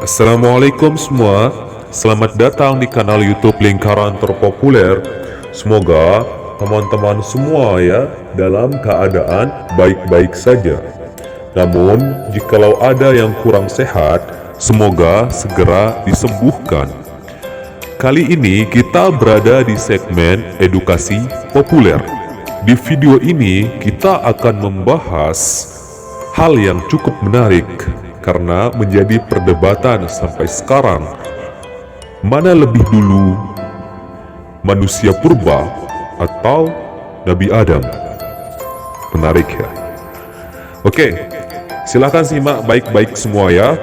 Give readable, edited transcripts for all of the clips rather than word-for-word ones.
Assalamualaikum semua, selamat datang di kanal YouTube Lingkaran Terpopuler. Semoga teman-teman semua ya dalam keadaan baik-baik saja. Namun, jikalau ada yang kurang sehat, semoga segera disembuhkan. Kali ini kita berada di segmen edukasi populer. Di video ini kita akan membahas hal yang cukup menarik karena menjadi perdebatan sampai sekarang. Mana lebih dulu, manusia purba atau Nabi Adam? Menarik ya. Oke, silakan simak baik-baik semua ya.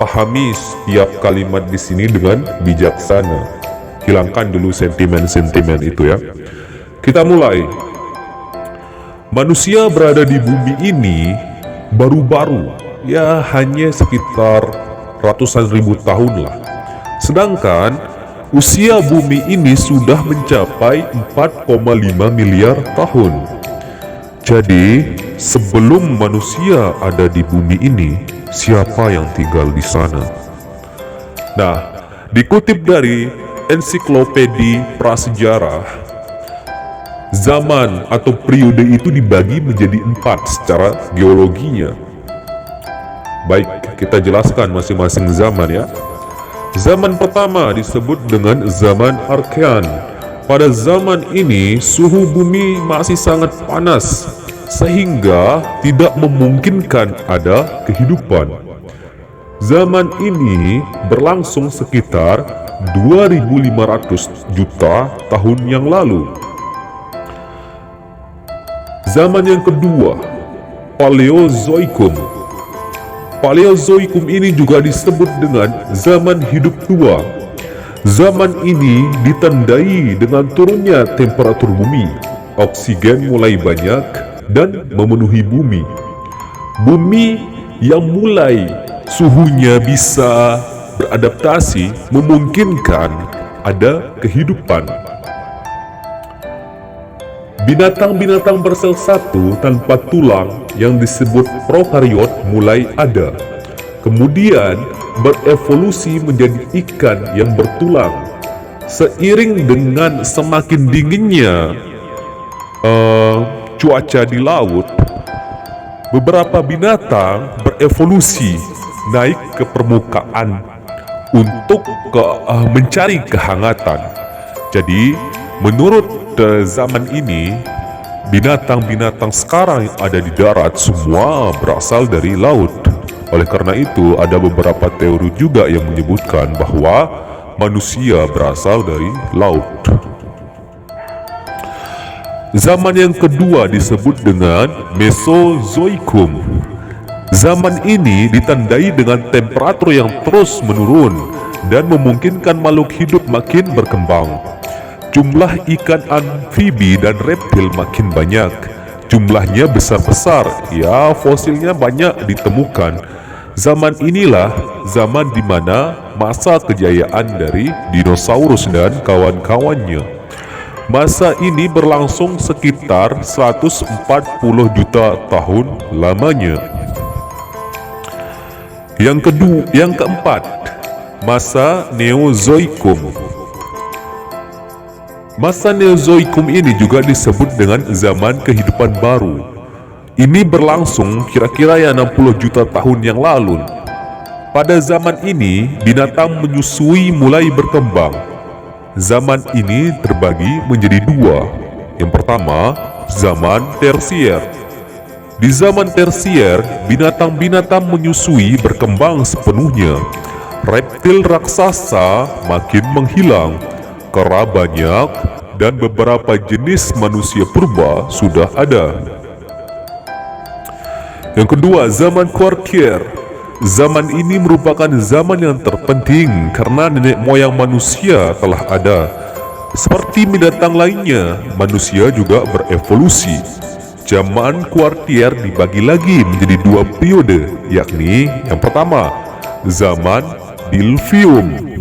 Pahami setiap kalimat di sini dengan bijaksana. Hilangkan dulu sentimen-sentimen itu ya. Kita mulai. Manusia berada di bumi ini baru-baru, ya hanya sekitar ratusan ribu tahun lah. Sedangkan usia bumi ini sudah mencapai 4,5 miliar tahun. Jadi sebelum manusia ada di bumi ini, siapa yang tinggal di sana? Nah, dikutip dari Ensiklopedia Prasejarah, zaman atau periode itu dibagi menjadi 4 secara geologinya. Baik, kita jelaskan masing-masing zaman ya. Zaman pertama disebut dengan zaman Archean. Pada zaman ini suhu bumi masih sangat panas sehingga tidak memungkinkan ada kehidupan. Zaman ini berlangsung sekitar 2500 juta tahun yang lalu. Zaman yang kedua, Paleozoikum. Paleozoikum ini juga disebut dengan zaman hidup tua. Zaman ini ditandai dengan turunnya temperatur bumi, oksigen mulai banyak dan memenuhi bumi. Bumi yang mulai suhunya bisa beradaptasi memungkinkan ada kehidupan. Binatang-binatang bersel satu tanpa tulang yang disebut prokariot mulai ada. Kemudian berevolusi menjadi ikan yang bertulang. Seiring dengan semakin dinginnya cuaca di laut, beberapa binatang berevolusi naik ke permukaan untuk mencari kehangatan. Jadi menurut zaman ini, binatang-binatang sekarang yang ada di darat semua berasal dari laut. Oleh karena itu, ada beberapa teori juga yang menyebutkan bahwa manusia berasal dari laut. Zaman yang kedua disebut dengan Mesozoikum. Zaman ini ditandai dengan temperatur yang terus menurun dan memungkinkan makhluk hidup makin berkembang. Jumlah ikan amfibi dan reptil makin banyak. Jumlahnya besar-besar, ya fosilnya banyak ditemukan. Zaman inilah zaman di mana masa kejayaan dari dinosaurus dan kawan-kawannya. Masa ini berlangsung sekitar 140 juta tahun lamanya. Yang keempat, masa Neozoikum. Masa Neozoikum ini juga disebut dengan zaman kehidupan baru. Ini berlangsung kira-kira 60 juta tahun yang lalu. Pada zaman ini, binatang menyusui mulai berkembang. Zaman ini terbagi menjadi dua. Yang pertama, zaman Tersier. Di zaman Tersier, binatang-binatang menyusui berkembang sepenuhnya. Reptil raksasa makin menghilang. Kera banyak dan beberapa jenis manusia purba sudah ada. Yang kedua, zaman Quartier. Zaman ini merupakan zaman yang terpenting karena nenek moyang manusia telah ada. Seperti binatang lainnya, manusia juga berevolusi. Zaman Quartier dibagi lagi menjadi dua periode, yakni yang pertama, zaman Diluvium.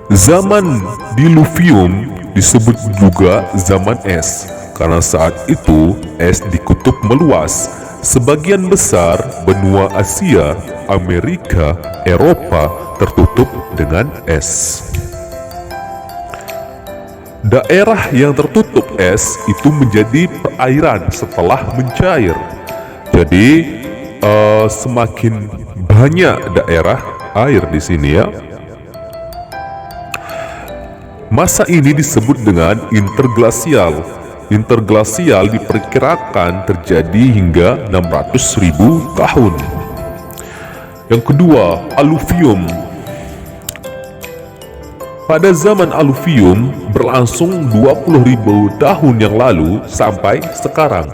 Zaman Diluvium disebut juga zaman es karena saat itu es di kutub meluas Sebagian besar benua Asia, Amerika, Eropa tertutup dengan es. Daerah yang tertutup es itu menjadi perairan setelah mencair. Jadi semakin banyak daerah air di sini ya. Masa ini disebut dengan interglasial. Interglasial diperkirakan terjadi hingga 600.000 tahun. Yang kedua, aluvium. Pada zaman aluvium berlangsung 20.000 tahun yang lalu sampai sekarang.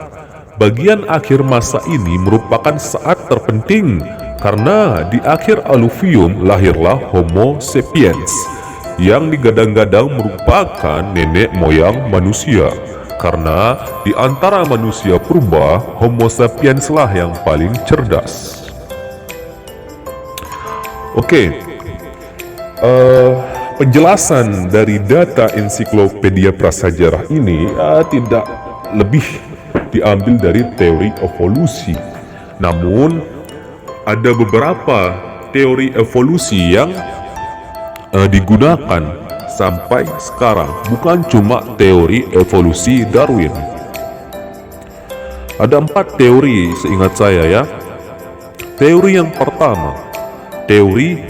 Bagian akhir masa ini merupakan saat terpenting karena di akhir aluvium lahirlah Homo sapiens yang digadang-gadang merupakan nenek moyang manusia. Karena di antara manusia purba, Homo sapiens lah yang paling cerdas. Penjelasan dari data ensiklopedia prasejarah ini tidak lebih diambil dari teori evolusi. Namun, ada beberapa teori evolusi yang digunakan sampai sekarang. Bukan cuma teori evolusi Darwin. Ada 4 teori seingat saya ya. Teori yang pertama, teori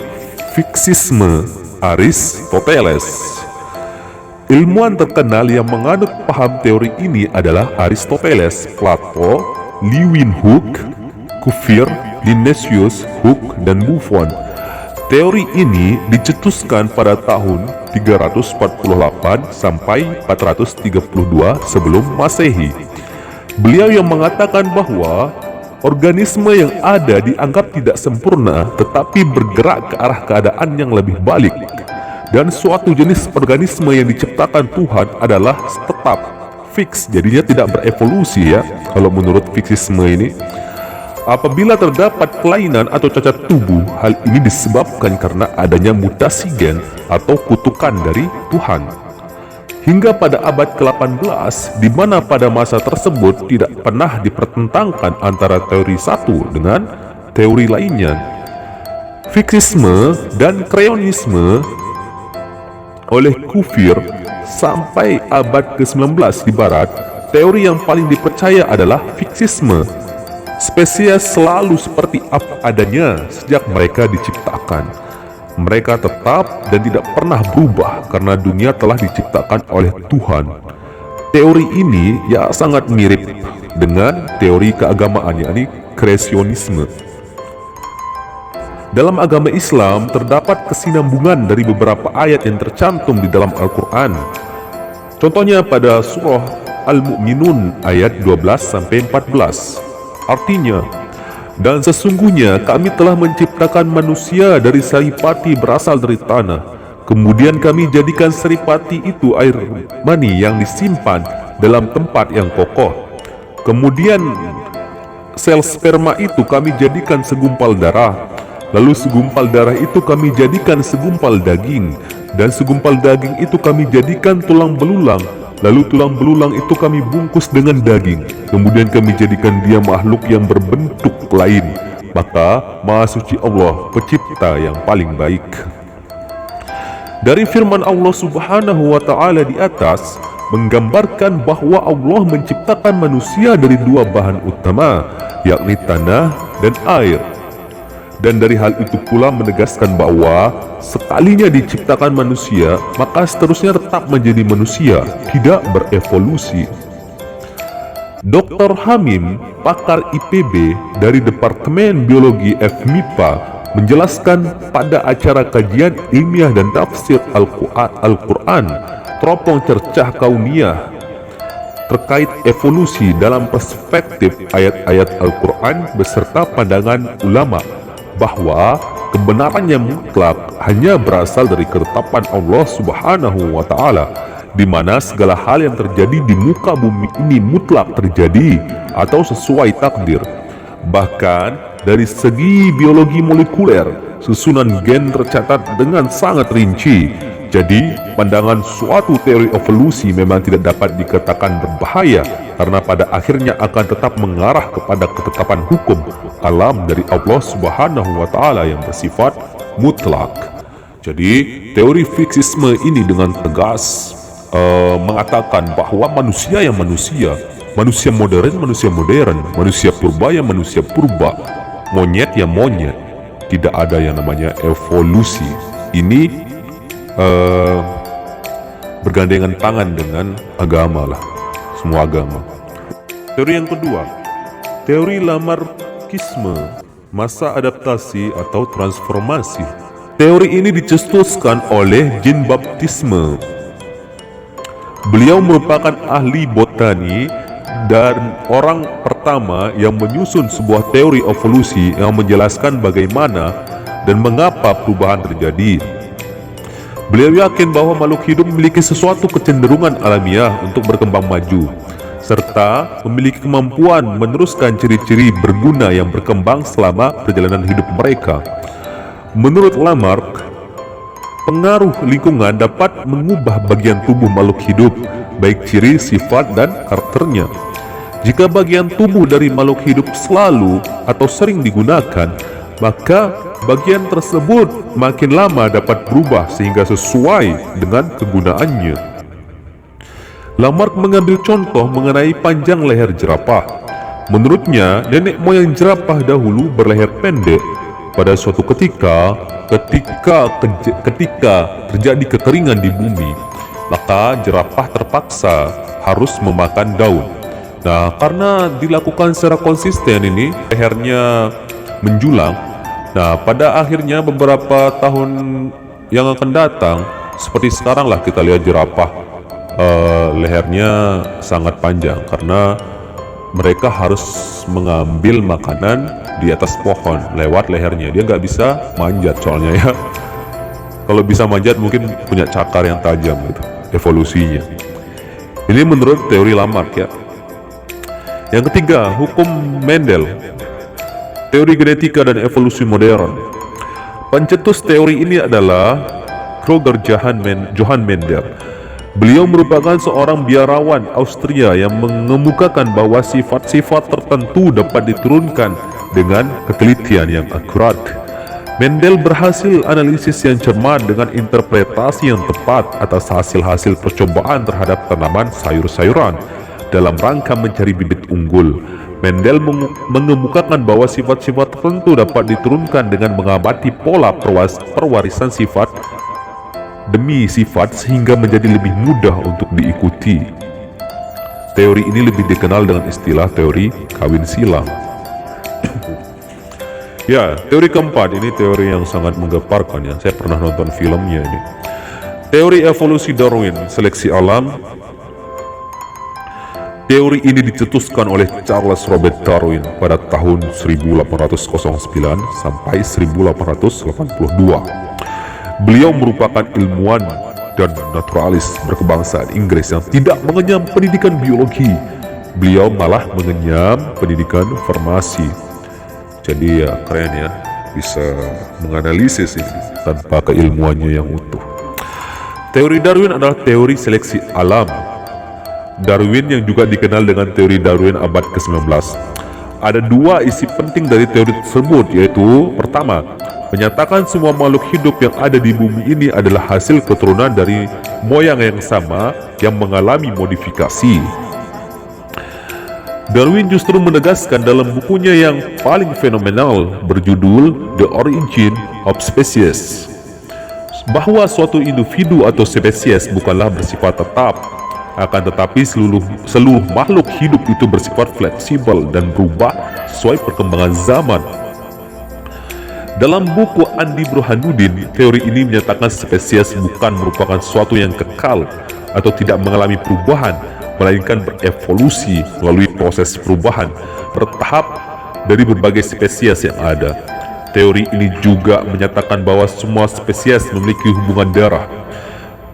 fiksisme Aristoteles. Ilmuwan terkenal yang menganut paham teori ini adalah Aristoteles, Plato, Leeuwenhoek, Cuvier, Linnaeus, Hooke, dan Buffon. Teori ini dicetuskan pada tahun 348 sampai 432 sebelum Masehi. Beliau yang mengatakan bahwa organisme yang ada dianggap tidak sempurna tetapi bergerak ke arah keadaan yang lebih balik, dan suatu jenis organisme yang diciptakan Tuhan adalah tetap fix, jadinya tidak berevolusi ya kalau menurut fiksisme ini. Apabila terdapat kelainan atau cacat tubuh, hal ini disebabkan karena adanya mutasi gen atau kutukan dari Tuhan. Hingga pada abad ke-18, di mana pada masa tersebut tidak pernah dipertentangkan antara teori satu dengan teori lainnya. Fiksisme dan kreonisme oleh Cuvier sampai abad ke-19 di barat, teori yang paling dipercaya adalah fiksisme. Spesies selalu seperti apa adanya sejak mereka diciptakan. Mereka tetap dan tidak pernah berubah karena dunia telah diciptakan oleh Tuhan. Teori ini ya sangat mirip dengan teori keagamaan, yakni kreasionisme. Dalam agama Islam terdapat kesinambungan dari beberapa ayat yang tercantum di dalam Al-Quran. Contohnya pada surah Al-Mu'minun ayat 12-14. Artinya, dan sesungguhnya kami telah menciptakan manusia dari saripati berasal dari tanah. Kemudian kami jadikan saripati itu air mani yang disimpan dalam tempat yang kokoh. Kemudian sel sperma itu kami jadikan segumpal darah. Lalu segumpal darah itu kami jadikan segumpal daging. Dan segumpal daging itu kami jadikan tulang belulang. Lalu tulang belulang itu kami bungkus dengan daging. Kemudian kami jadikan dia makhluk yang berbentuk lain. Maka Maha Suci Allah, Pencipta yang paling baik. Dari firman Allah Subhanahu wa Ta'ala di atas menggambarkan bahwa Allah menciptakan manusia dari 2 bahan utama, yakni tanah dan air. Dan dari hal itu pula menegaskan bahwa sekalinya diciptakan manusia, maka seterusnya tetap menjadi manusia, tidak berevolusi. Dr. Hamim, pakar IPB dari Departemen Biologi FMIPA, menjelaskan pada acara kajian ilmiah dan tafsir Al-Quran, Teropong Cercah Kauniyah, terkait evolusi dalam perspektif ayat-ayat Al-Quran beserta pandangan ulama, bahwa kebenaran yang mutlak hanya berasal dari ketetapan Allah Subhanahu wa Ta'ala, di mana segala hal yang terjadi di muka bumi ini mutlak terjadi atau sesuai takdir. Bahkan dari segi biologi molekuler, susunan gen tercatat dengan sangat rinci. Jadi, pandangan suatu teori evolusi memang tidak dapat dikatakan berbahaya karena pada akhirnya akan tetap mengarah kepada ketetapan hukum alam dari Allah Subhanahu wa Ta'ala yang bersifat mutlak. Jadi, teori fiksisme ini dengan tegas mengatakan bahwa manusia yang manusia modern, manusia purba yang manusia purba, monyet yang monyet, tidak ada yang namanya evolusi. Ini bergandengan tangan dengan agama lah, semua agama. Teori yang kedua, teori Lamarckisme, masa adaptasi atau transformasi. Teori ini dicetuskan oleh Jean-Baptiste. Beliau merupakan ahli botani dan orang pertama yang menyusun sebuah teori evolusi yang menjelaskan bagaimana dan mengapa perubahan terjadi. Beliau yakin bahwa makhluk hidup memiliki sesuatu kecenderungan alamiah untuk berkembang maju, serta memiliki kemampuan meneruskan ciri-ciri berguna yang berkembang selama perjalanan hidup mereka. Menurut Lamarck, pengaruh lingkungan dapat mengubah bagian tubuh makhluk hidup, baik ciri, sifat, dan karakternya. Jika bagian tubuh dari makhluk hidup selalu atau sering digunakan, maka bagian tersebut makin lama dapat berubah sehingga sesuai dengan kegunaannya. Lamarck mengambil contoh mengenai panjang leher jerapah. Menurutnya, nenek moyang jerapah dahulu berleher pendek. Pada suatu ketika terjadi kekeringan di bumi, maka jerapah terpaksa harus memakan daun. Nah, karena dilakukan secara konsisten ini, lehernya menjulang. Nah, pada akhirnya beberapa tahun yang akan datang, seperti sekarang lah kita lihat jerapah lehernya sangat panjang karena mereka harus mengambil makanan di atas pohon lewat lehernya. Dia nggak bisa manjat soalnya ya. Kalau bisa manjat mungkin punya cakar yang tajam gitu, evolusinya. Ini menurut teori Lamarck ya. Yang ketiga, hukum Mendel. Teori genetika dan evolusi modern. Pencetus teori ini adalah Roger Johann Mendel. Beliau merupakan seorang biarawan Austria yang mengemukakan bahwa sifat-sifat tertentu dapat diturunkan dengan ketelitian yang akurat. Mendel berhasil analisis yang cermat dengan interpretasi yang tepat atas hasil-hasil percobaan terhadap tanaman sayur-sayuran dalam rangka mencari bibit unggul. Mendel mengemukakan bahwa sifat-sifat tertentu dapat diturunkan dengan mengamati pola perwarisan sifat demi sifat sehingga menjadi lebih mudah untuk diikuti. Teori ini lebih dikenal dengan istilah teori kawin silang. Ya, teori keempat ini teori yang sangat menggemparkan ya. Saya pernah nonton filmnya ini. Teori evolusi Darwin, seleksi alam. Teori ini dicetuskan oleh Charles Robert Darwin pada tahun 1809 sampai 1882. Beliau merupakan ilmuwan dan naturalis berkebangsaan Inggris yang tidak mengenyam pendidikan biologi. Beliau malah mengenyam pendidikan farmasi. Jadi ya keren ya, bisa menganalisis ini tanpa keilmuannya yang utuh. Teori Darwin adalah teori seleksi alam. Darwin yang juga dikenal dengan teori Darwin abad ke-19. Ada dua isi penting dari teori tersebut, yaitu pertama, menyatakan semua makhluk hidup yang ada di bumi ini adalah hasil keturunan dari moyang yang sama yang mengalami modifikasi. Darwin justru menegaskan dalam bukunya yang paling fenomenal berjudul The Origin of Species bahwa suatu individu atau spesies bukanlah bersifat tetap, akan tetapi seluruh makhluk hidup itu bersifat fleksibel dan berubah sesuai perkembangan zaman. Dalam buku Andi Burhanuddin, teori ini menyatakan spesies bukan merupakan sesuatu yang kekal atau tidak mengalami perubahan, melainkan berevolusi melalui proses perubahan bertahap dari berbagai spesies yang ada. Teori ini juga menyatakan bahwa semua spesies memiliki hubungan darah.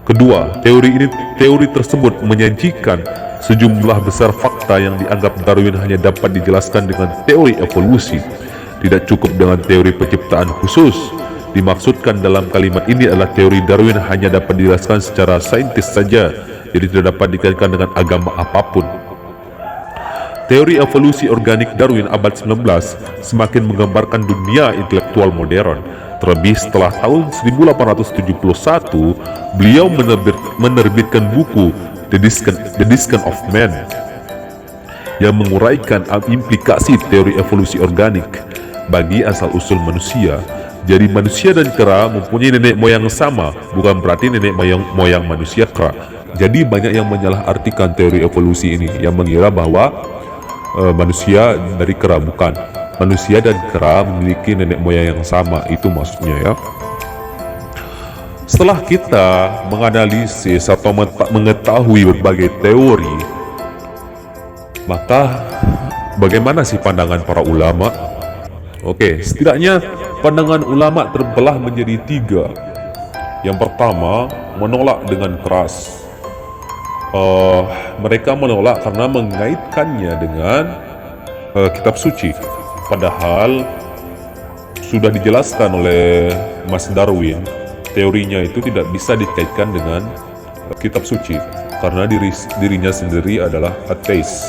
Kedua, teori tersebut menyajikan sejumlah besar fakta yang dianggap Darwin hanya dapat dijelaskan dengan teori evolusi. Tidak cukup dengan teori penciptaan khusus. dimaksudkan dalam kalimat ini adalah teori Darwin hanya dapat dijelaskan secara saintis saja, jadi tidak dapat dikaitkan dengan agama apapun. Teori evolusi organik Darwin abad 19 semakin menggambarkan dunia intelektual modern. Terlebih setelah tahun 1871, beliau menerbitkan buku The Descent of Man yang menguraikan implikasi teori evolusi organik bagi asal-usul manusia. Jadi manusia dan kera mempunyai nenek moyang sama, bukan berarti nenek moyang manusia kera. Jadi banyak yang menyalahartikan teori evolusi ini, yang mengira bahwa manusia dari kera. Bukan, manusia dan kera memiliki nenek moyang yang sama, itu maksudnya ya. Setelah kita menganalisis atau mengetahui berbagai teori, maka bagaimana sih pandangan para ulama? Oke, setidaknya pandangan ulama terbelah menjadi 3. Yang pertama, menolak dengan keras. Mereka menolak karena mengaitkannya dengan kitab suci. Padahal sudah dijelaskan oleh Mas Darwin, teorinya itu tidak bisa dikaitkan dengan kitab suci karena dirinya sendiri adalah ateis.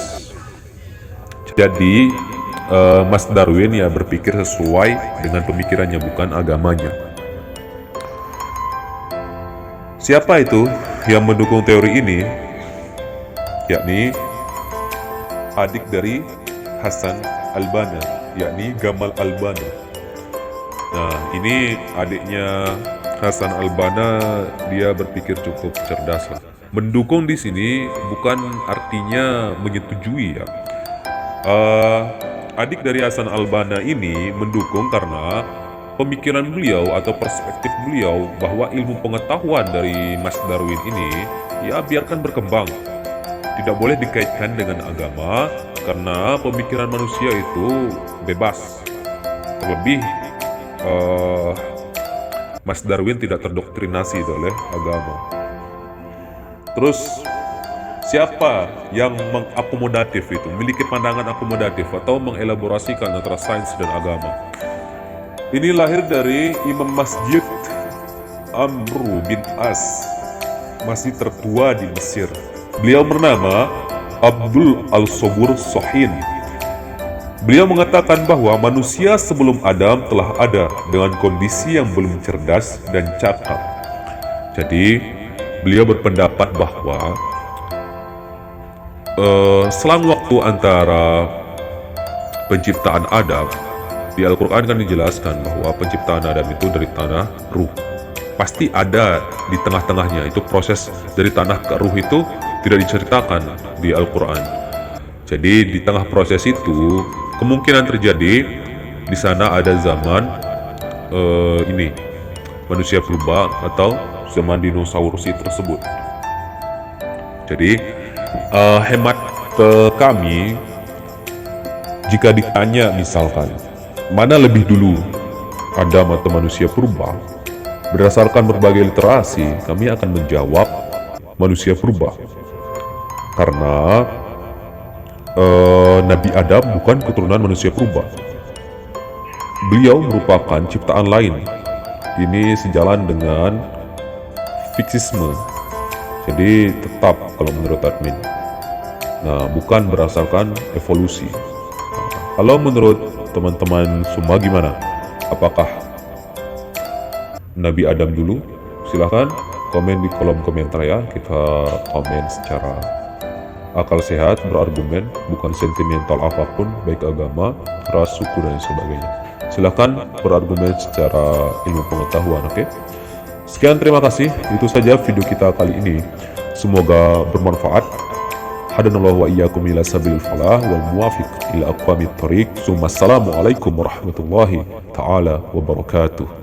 Jadi Mas Darwin ya berpikir sesuai dengan pemikirannya, bukan agamanya. Siapa itu yang mendukung teori ini? Yakni adik dari Hasan Al-Banna, yakni Gamal Al-Banna. Nah, ini adiknya Hasan Al-Banna, dia berpikir cukup cerdas lah. Mendukung di sini bukan artinya menyetujui ya. Adik dari Hasan Al-Banna ini mendukung karena pemikiran beliau atau perspektif beliau bahwa ilmu pengetahuan dari Mas Darwin ini ya biarkan berkembang. Tidak boleh dikaitkan dengan agama karena pemikiran manusia itu bebas. Terlebih Mas Darwin tidak terdoktrinasi oleh agama. Terus siapa yang mengakomodatif itu, memiliki pandangan akomodatif atau mengelaborasikan antara sains dan agama? Ini lahir dari Imam Masjid Amr bin As, masih tertua di Mesir. Beliau bernama Abdul Al-Sobur Sohin. Beliau mengatakan bahwa manusia sebelum Adam telah ada dengan kondisi yang belum cerdas dan cakap. Jadi beliau berpendapat bahwa selang waktu antara penciptaan Adam, di Al-Quran kan dijelaskan bahwa penciptaan Adam itu dari tanah ruh. Pasti ada di tengah-tengahnya, itu proses dari tanah ke ruh itu tidak diceritakan di Al-Quran. Jadi di tengah proses itu kemungkinan terjadi di sana ada zaman ini manusia purba atau zaman dinosaurus tersebut. Jadi hemat kami, jika ditanya misalkan mana lebih dulu Adam atau manusia purba, berdasarkan berbagai literasi kami akan menjawab manusia purba. Karena Nabi Adam bukan keturunan manusia purba. Beliau merupakan ciptaan lain. Ini sejalan dengan fiksisme. Jadi tetap kalau menurut admin. Nah, bukan berdasarkan evolusi. Kalau menurut teman-teman semua gimana? Apakah Nabi Adam dulu? Silahkan komen di kolom komentar ya. Kita komen secara akal sehat, berargumen, bukan sentimental apapun, baik agama, ras, suku, dan sebagainya. Silahkan berargumen secara ilmu pengetahuan, oke? Sekian, terima kasih. Itu saja video kita kali ini. Semoga bermanfaat. Hadanallahu wa iyyakum ila sabilil falah wal muwafiq ila aqwamit thariq. Assalamualaikum warahmatullahi taala wabarakatuh.